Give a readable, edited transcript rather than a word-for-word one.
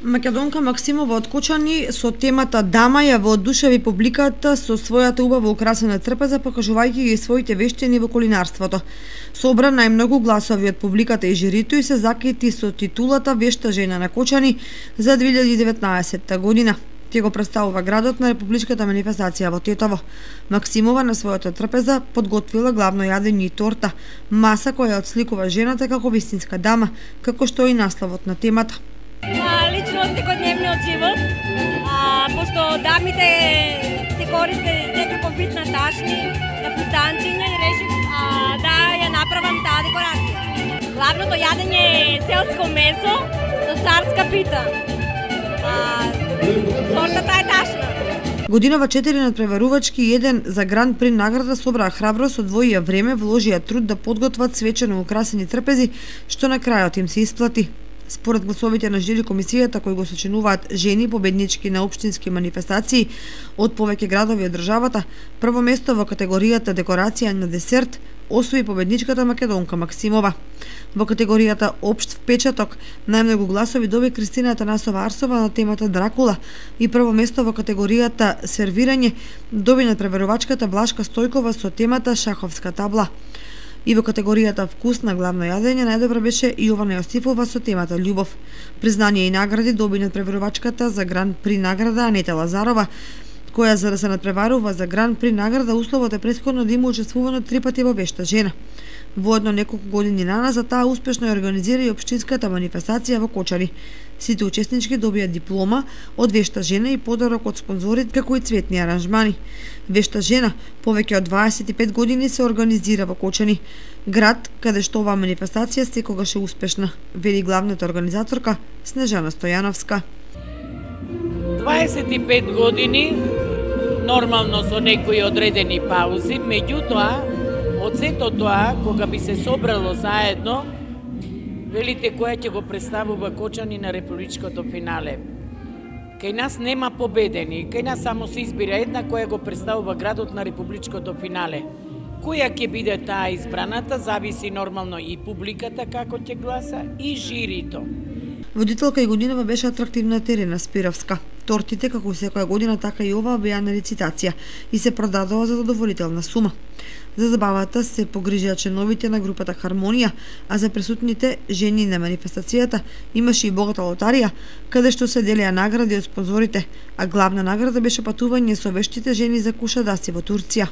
Македонка Максимова од Кочани со темата Дама ја воодушеви публиката со својата убаво украсена трпеза, покажувајќи ги своите вештини во кулинарството. Собра најмногу гласови од публиката и жирито и се закити со титулата Вешта жена на Кочани за 2019 година. Ќе го представува градот на републичката манифестација во Тетово. Максимова на својата трпеза подготвила главно јадење и торта, маса која отсликува жената како вистинска дама, како што и насловот на темата. Лично од секојдневниот живот, пошто дамите се користе секако вид на ташни, на фустанчиња и решив да ја направам таа декорација. Главното јадење е селско месо со царска пита. Тортата е ташна. Годинава 4 надпреварувачки и 1 за Гран При награда собраа храброст, одвоија време, вложија труд да подготват свечено украсени трпези, што на крајот им се исплати. Според гласовите на жири комисијата кои го сочинуваат жени победнички на општински манифестации од повеќе градови од државата, прво место во категоријата декорација на десерт освои победничката македонка Максимова. Во категоријата општ впечаток најмногу гласови доби Кристина Атанасова Арсова на темата Дракула и прво место во категоријата сервирање доби надпреварувачката Блашка Стојкова со темата Шаховска табла. И во категоријата вкус на главно јадење најдобра беше Јована Јосифова со темата љубов. Признание и награди доби надпреварувачката за Гран При награда Анета Лазарова, која за да се надпреварува за Гран При награда условот е претходно да има учествувано 3 пати во Вешта жена. Воедно неколку години наназад таа успешно ја организира и општинската манифестација во Кочани. Сите учеснички добија диплома од Вешта жена и подарок од спонзорите како и цветни аранжмани. Вешта жена повеќе од 25 години се организира во Кочани, град каде што оваа манифестација секогаш е успешна, вели главната организаторка Снежана Стојановска. 25 години, нормално со некои одредени паузи, меѓутоа, од сето тоа, кога би се собрало заедно, велите која ќе го представува Кочани на републичкото финале. Кај нас нема победени, кај нас само се избира една која го представува градот на републичкото финале. Која ќе биде таа избраната, зависи нормално и публиката како ќе гласа и жирито. Водителка и годинава беше атрактивна Терена Спировска. Тортите, како секоја година, така и оваа беа на лицитација и се продадоа за задоволителна сума. За забавата се погрижија членовите на групата Хармонија, а за присутните жени на манифестацијата имаше и богата лотарија, каде што се делеа награди од спонзорите, а главна награда беше патување со вештите жени за Кушадаси во Турција.